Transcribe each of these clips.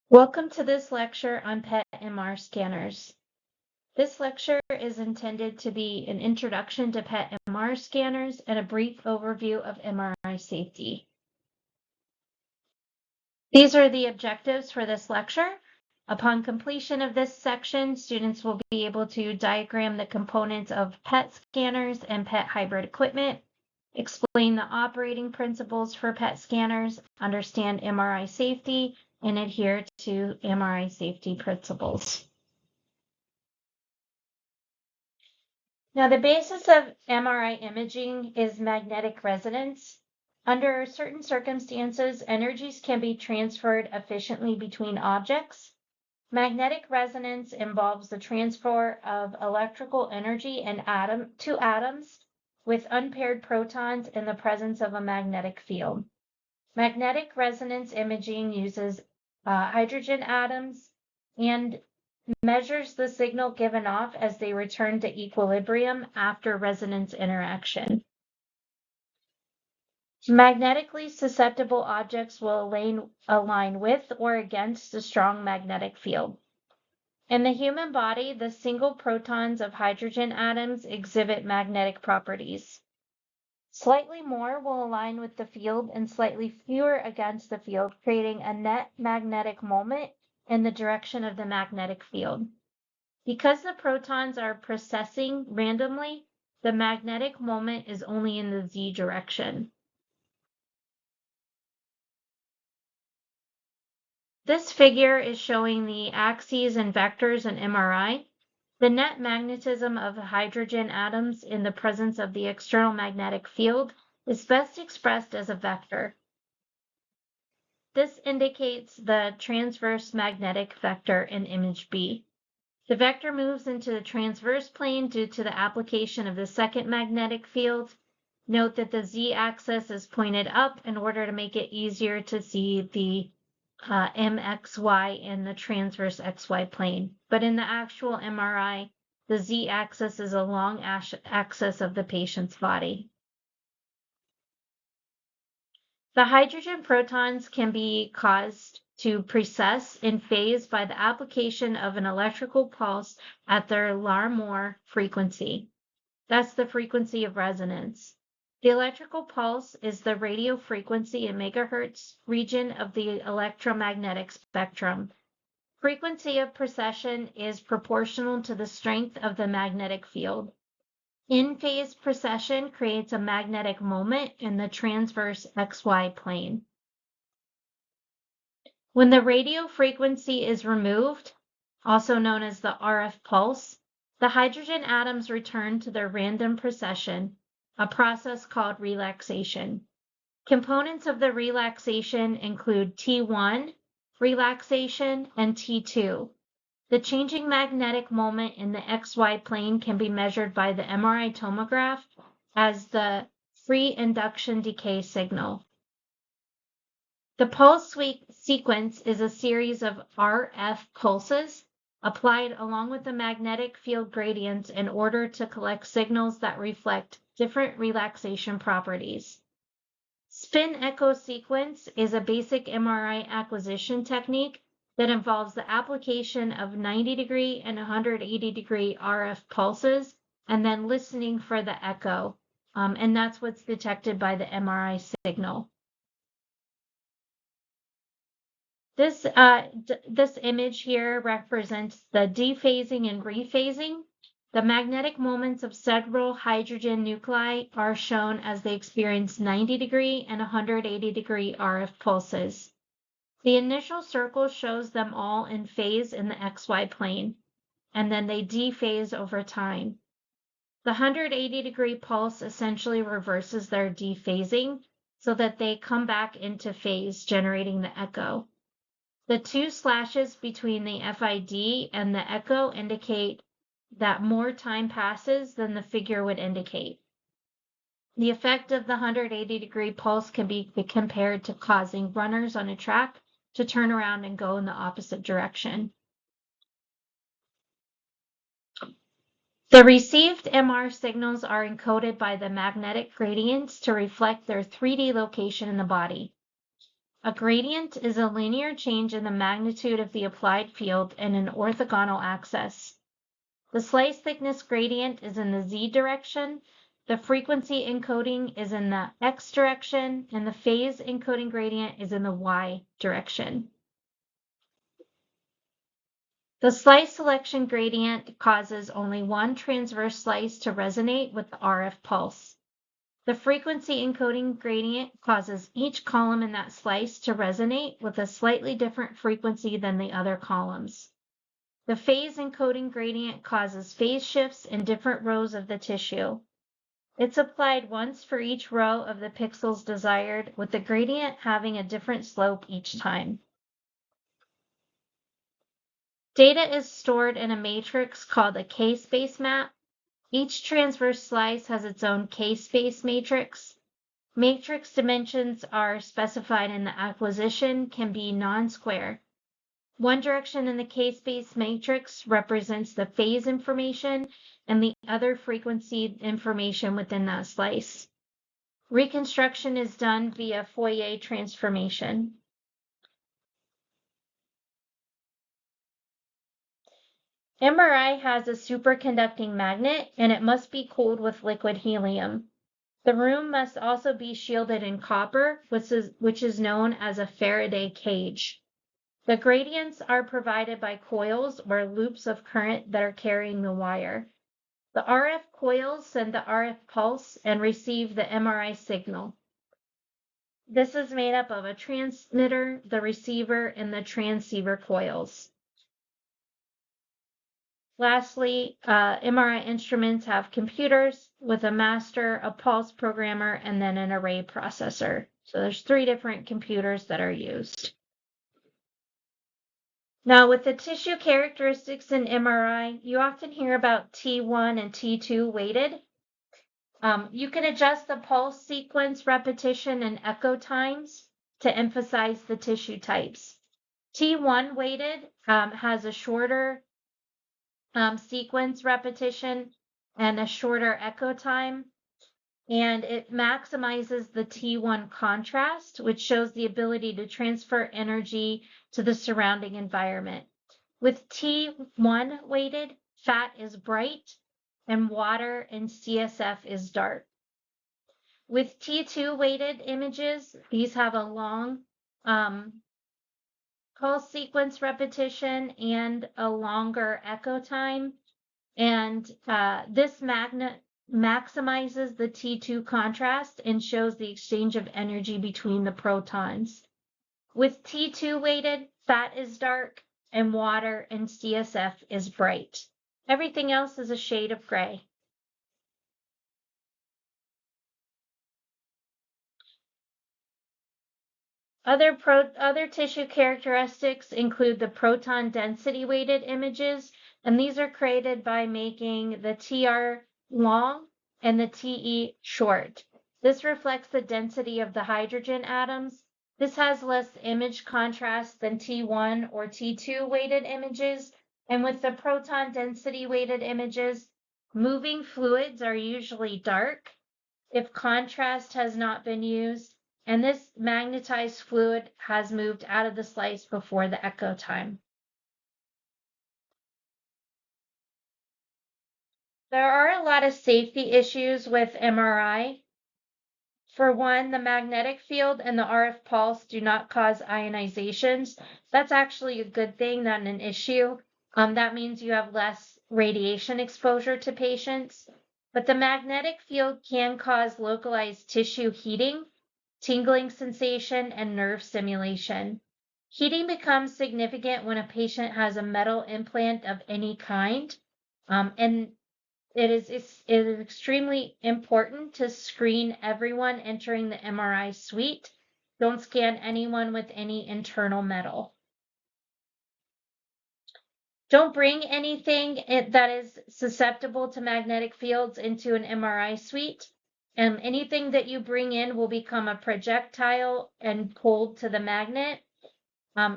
Welcome to this lecture on PET MR scanners. This lecture is intended to be an introduction to PET MR scanners and a brief overview of MRI safety. These are the objectives for this lecture. Upon completion of this section, students will be able to diagram the components of PET scanners and PET hybrid equipment, explain the operating principles for PET scanners, understand MRI safety, and adhere to MRI safety principles. Now, the basis of MRI imaging is magnetic resonance. Under certain circumstances, energies can be transferred efficiently between objects. Magnetic resonance involves the transfer of electrical energy to atoms with unpaired protons in the presence of a magnetic field. Magnetic resonance imaging uses hydrogen atoms and measures the signal given off as they return to equilibrium after resonance interaction. Magnetically susceptible objects will align with or against a strong magnetic field. In the human body, the single protons of hydrogen atoms exhibit magnetic properties. Slightly more will align with the field and slightly fewer against the field, creating a net magnetic moment in the direction of the magnetic field. Because the protons are precessing randomly, the magnetic moment is only in the z direction. This figure is showing the axes and vectors in MRI. The net magnetism of hydrogen atoms in the presence of the external magnetic field is best expressed as a vector. This indicates the transverse magnetic vector in image B. The vector moves into the transverse plane due to the application of the second magnetic field. Note that the z-axis is pointed up in order to make it easier to see the MXY in the transverse XY plane. But in the actual MRI, the z-axis is a long axis of the patient's body. The hydrogen protons can be caused to precess in phase by the application of an electrical pulse at their Larmor frequency. That's the frequency of resonance. The electrical pulse is the radio frequency in megahertz region of the electromagnetic spectrum. Frequency of precession is proportional to the strength of the magnetic field. In-phase precession creates a magnetic moment in the transverse XY plane. When the radio frequency is removed, also known as the RF pulse, the hydrogen atoms return to their random precession, a process called relaxation. Components of the relaxation include T1 relaxation and T2. The changing magnetic moment in the XY plane can be measured by the MRI tomograph as the free induction decay signal. The pulse sequence is a series of RF pulses applied along with the magnetic field gradients in order to collect signals that reflect different relaxation properties. Spin echo sequence is a basic MRI acquisition technique that involves the application of 90-degree and 180-degree RF pulses and then listening for the echo. And that's what's detected by the MRI signal. This image here represents the dephasing and rephasing. The magnetic moments of several hydrogen nuclei are shown as they experience 90-degree and 180-degree RF pulses. The initial circle shows them all in phase in the XY plane, and then they dephase over time. The 180-degree pulse essentially reverses their dephasing so that they come back into phase, generating the echo. The two slashes between the FID and the echo indicate that more time passes than the figure would indicate. The effect of the 180-degree pulse can be compared to causing runners on a track to turn around and go in the opposite direction. The received MR signals are encoded by the magnetic gradients to reflect their 3D location in the body. A gradient is a linear change in the magnitude of the applied field in an orthogonal axis. The slice thickness gradient is in the z direction, the frequency encoding is in the x direction, and the phase encoding gradient is in the y direction. The slice selection gradient causes only one transverse slice to resonate with the RF pulse. The frequency encoding gradient causes each column in that slice to resonate with a slightly different frequency than the other columns. The phase encoding gradient causes phase shifts in different rows of the tissue. It's applied once for each row of the pixels desired, with the gradient having a different slope each time. Data is stored in a matrix called a K-space map. Each transverse slice has its own K-space matrix. Matrix dimensions are specified in the acquisition, can be non-square. One direction in the K-space matrix represents the phase information and the other frequency information within that slice. Reconstruction is done via Fourier transformation. MRI has a superconducting magnet and it must be cooled with liquid helium. The room must also be shielded in copper, which is known as a Faraday cage. The gradients are provided by coils or loops of current that are carrying the wire. The RF coils send the RF pulse and receive the MRI signal. This is made up of a transmitter, the receiver, and the transceiver coils. Lastly, MRI instruments have computers with a master, a pulse programmer, and then an array processor. So there's 3 different computers that are used. Now, with the tissue characteristics in MRI, you often hear about T1 and T2 weighted. You can adjust the pulse sequence repetition and echo times to emphasize the tissue types. T1 weighted has a shorter sequence repetition and a shorter echo time, and it maximizes the T1 contrast, which shows the ability to transfer energy to the surrounding environment. With T1 weighted, fat is bright and water and CSF is dark. With T2 weighted images, these have a long pulse sequence repetition and a longer echo time. And this magnet maximizes the T2 contrast and shows the exchange of energy between the protons. With T2 weighted, fat is dark and water and CSF is bright. Everything else is a shade of gray. Other tissue characteristics include the proton density weighted images, and these are created by making the TR long and the TE short. This reflects the density of the hydrogen atoms. This has less image contrast than T1 or T2 weighted images, and with the proton density weighted images, moving fluids are usually dark if contrast has not been used, and this magnetized fluid has moved out of the slice before the echo time. There are a lot of safety issues with MRI. For one, the magnetic field and the RF pulse do not cause ionizations. That's actually a good thing, not an issue. That means you have less radiation exposure to patients. But the magnetic field can cause localized tissue heating, tingling sensation, and nerve stimulation. Heating becomes significant when a patient has a metal implant of any kind, and it is extremely important to screen everyone entering the MRI suite. Don't scan anyone with any internal metal. Don't bring anything that is susceptible to magnetic fields into an MRI suite. And anything that you bring in will become a projectile and pulled to the magnet.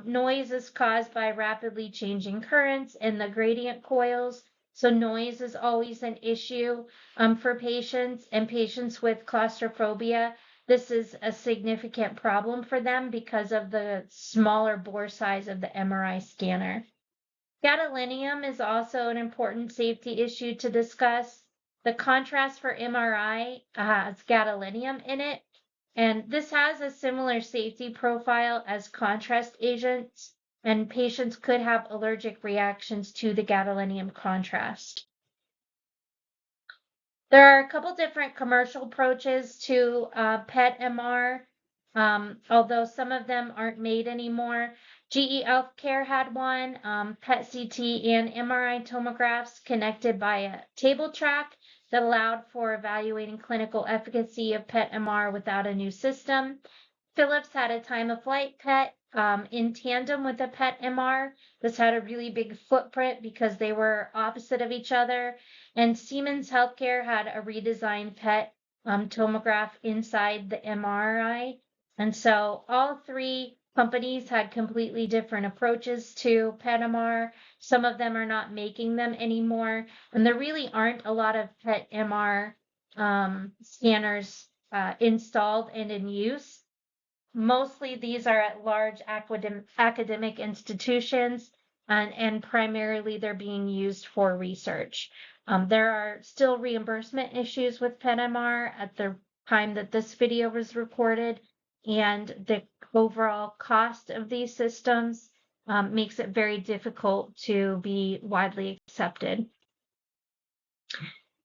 Noise is caused by rapidly changing currents in the gradient coils. So noise is always an issue for patients and patients with claustrophobia. this is a significant problem for them because of the smaller bore size of the MRI scanner. Gadolinium is also an important safety issue to discuss. The contrast for MRI has gadolinium in it, and this has a similar safety profile as contrast agents, and patients could have allergic reactions to the gadolinium contrast. There are a couple different commercial approaches to PET MR, although some of them aren't made anymore. GE Healthcare had one, PET CT and MRI tomographs connected by a table track that allowed for evaluating clinical efficacy of PET MR without a new system. Philips had a time-of-flight PET in tandem with a PET MR. This had a really big footprint because they were opposite of each other. And Siemens Healthcare had a redesigned PET tomograph inside the MRI. And so all three companies had completely different approaches to PET MR. Some of them are not making them anymore. And there really aren't a lot of PET MR scanners installed and in use. Mostly these are at large academic institutions, and primarily they're being used for research. There are still reimbursement issues with PET-MR at the time that this video was recorded, and the overall cost of these systems makes it very difficult to be widely accepted.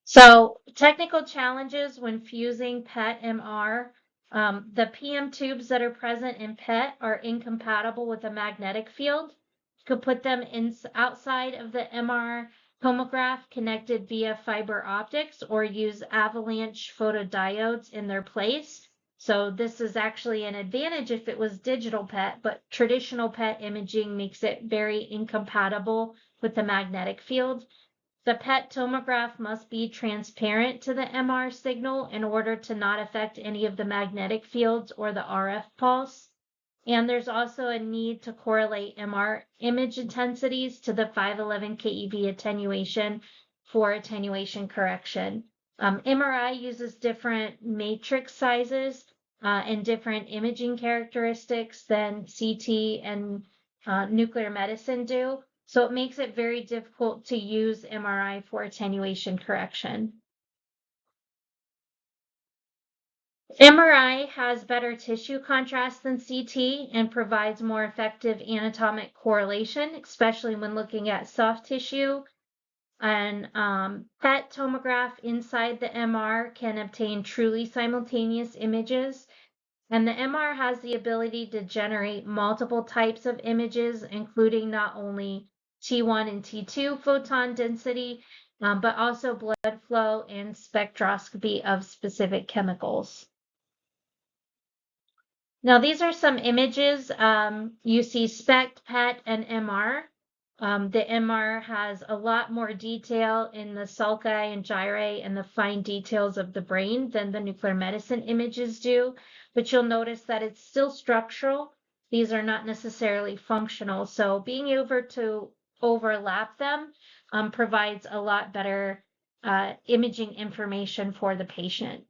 So technical challenges when fusing PET-MR. The PM tubes that are present in PET are incompatible with a magnetic field. You could put them outside of the MR tomograph connected via fiber optics or use avalanche photodiodes in their place. So this is actually an advantage if it was digital PET, but traditional PET imaging makes it very incompatible with the magnetic field. The PET tomograph must be transparent to the MR signal in order to not affect any of the magnetic fields or the RF pulse. And there's also a need to correlate MR image intensities to the 511 keV attenuation for attenuation correction. MRI uses different matrix sizes and different imaging characteristics than CT and nuclear medicine do. So it makes it very difficult to use MRI for attenuation correction. MRI has better tissue contrast than CT and provides more effective anatomic correlation, especially when looking at soft tissue. And PET tomograph inside the MR can obtain truly simultaneous images. And the MR has the ability to generate multiple types of images, including not only T1 and T2 photon density, but also blood flow and spectroscopy of specific chemicals. Now, these are some images. You see SPECT, PET, and MR. The MR has a lot more detail in the sulci and gyri and the fine details of the brain than the nuclear medicine images do, but you'll notice that it's still structural. These are not necessarily functional, so being able to overlap them provides a lot better imaging information for the patient.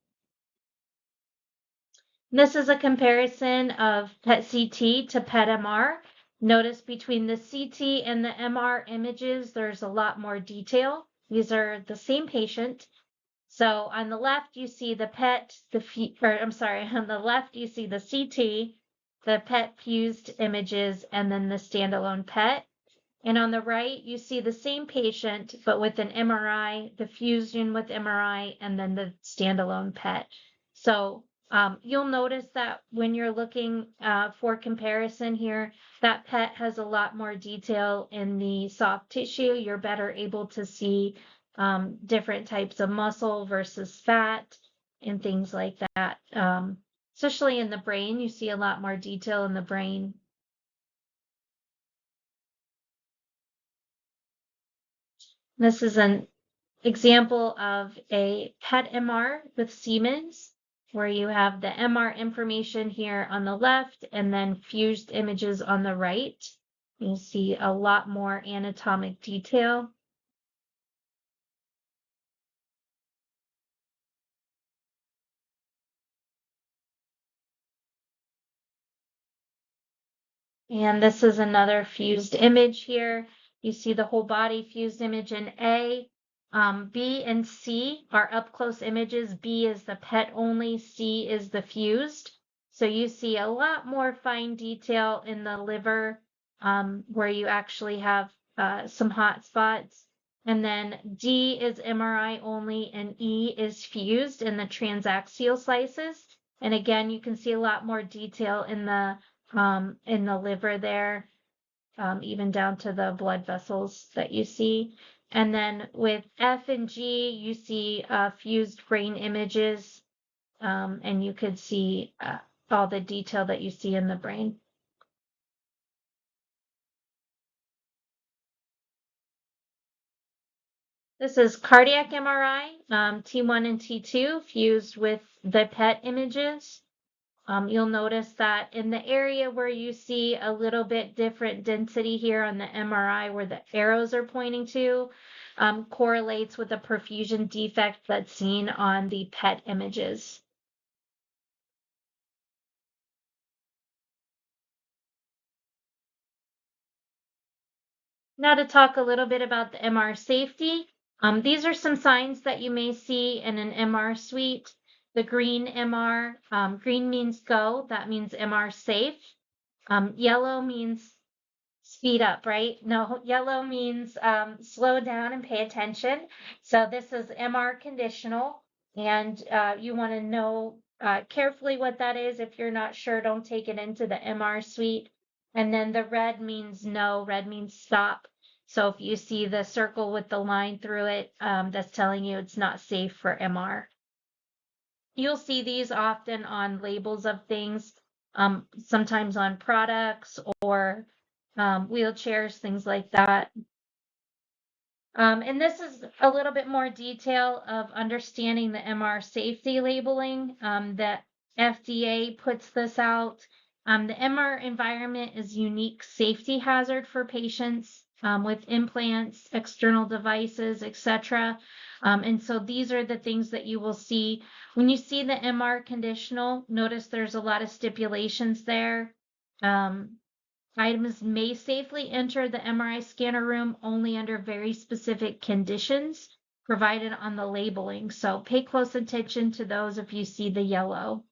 This is a comparison of PET-CT to PET-MR. Notice between the CT and the MR images, there's a lot more detail. These are the same patient. So on the left, you see the PET, on the left, you see the CT, the PET fused images, and then the standalone PET. And on the right, you see the same patient, but with an MRI, the fusion with MRI, and then the standalone PET. So you'll notice that when you're looking for comparison here, that PET has a lot more detail in the soft tissue. You're better able to see different types of muscle versus fat and things like that. Especially in the brain, you see a lot more detail in the brain. This is an example of a PET MR with Siemens, where you have the MR information here on the left and then fused images on the right. You see a lot more anatomic detail. And this is another fused image here. You see the whole body fused image in A. B and C are up close images. B is the PET only, C is the fused. So you see a lot more fine detail in the liver where you actually have some hot spots. And then D is MRI only and E is fused in the transaxial slices. And again, you can see a lot more detail in the liver there, even down to the blood vessels that you see. And then with F and G, you see fused brain images, and you could see all the detail that you see in the brain. This is cardiac MRI, T1 and T2 fused with the PET images. You'll notice that in the area where you see a little bit different density here on the MRI where the arrows are pointing to, correlates with the perfusion defect that's seen on the PET images. Now to talk a little bit about the MR safety. These are some signs that you may see in an MR suite. The green MR, green means go, that means MR safe. Yellow means speed up, right? No, yellow means slow down and pay attention. So this is MR conditional, and you want to know carefully what that is. If you're not sure, don't take it into the MR suite. And then the red means no, red means stop. So if you see the circle with the line through it, that's telling you it's not safe for MR. You'll see these often on labels of things, sometimes on products or wheelchairs, things like that. And this is a little bit more detail of understanding the MR safety labeling that FDA puts this out. The MR environment is unique safety hazard for patients with implants, external devices, etc. And so these are the things that you will see. When you see the MR conditional, notice there's a lot of stipulations there. Items may safely enter the MRI scanner room only under very specific conditions provided on the labeling. So pay close attention to those if you see the yellow.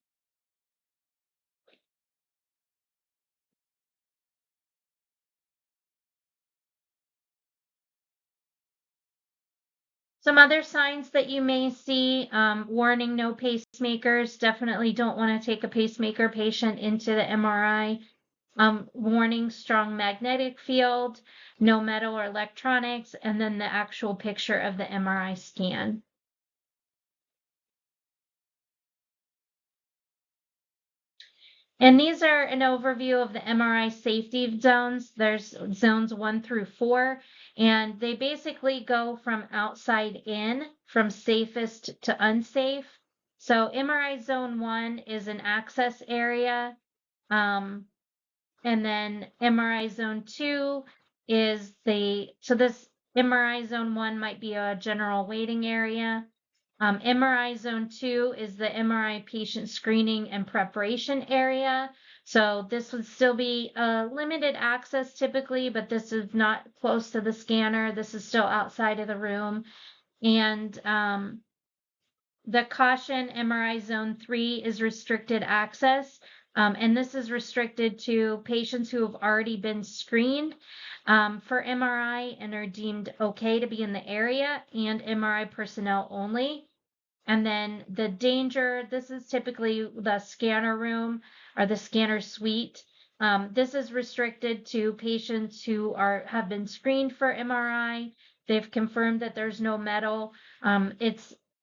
Some other signs that you may see, warning no pacemakers. Definitely don't want to take a pacemaker patient into the MRI. Warning strong magnetic field, no metal or electronics, and then the actual picture of the MRI scan. And these are an overview of the MRI safety zones. There's zones 1 through 4, and they basically go from outside in, from safest to unsafe. So MRI zone 1 is an access area. And then MRI zone 2 is so this MRI zone 1 might be a general waiting area. MRI zone 2 is the MRI patient screening and preparation area. So this would still be limited access typically, but this is not close to the scanner. This is still outside of the room. And the caution MRI zone 3 is restricted access. And this is restricted to patients who have already been screened for MRI and are deemed okay to be in the area, and MRI personnel only. And then the danger, this is typically the scanner room or the scanner suite. This is restricted to patients who have been screened for MRI. They've confirmed that there's no metal.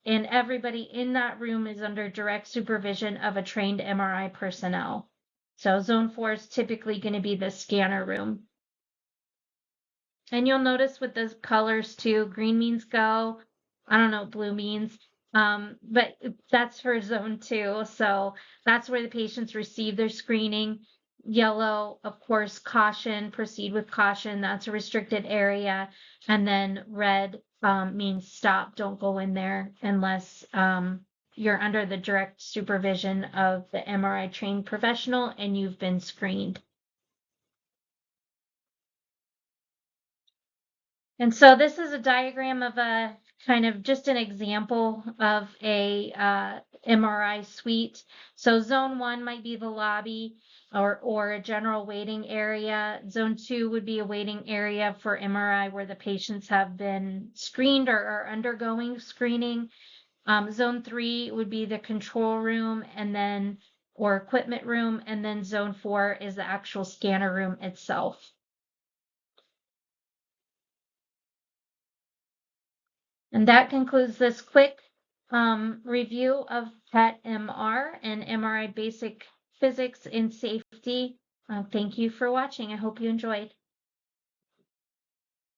And everybody in that room is under direct supervision of a trained MRI personnel. So zone 4 is typically going to be the scanner room. And you'll notice with the colors too, green means go. I don't know what blue means. But that's for zone 2. So that's where the patients receive their screening. Yellow, of course, caution, proceed with caution. That's a restricted area. And then red means stop, don't go in there unless you're under the direct supervision of the MRI trained professional and you've been screened. And so this is a diagram of a kind of just an example of a MRI suite. So zone 1 might be the lobby or a general waiting area. Zone 2 would be a waiting area for MRI where the patients have been screened or are undergoing screening. Zone 3 would be the control room and then or equipment room, and then zone 4 is the actual scanner room itself. And that concludes this quick review of PET MR and MRI basic physics and safety. Thank you for watching. I hope you enjoyed.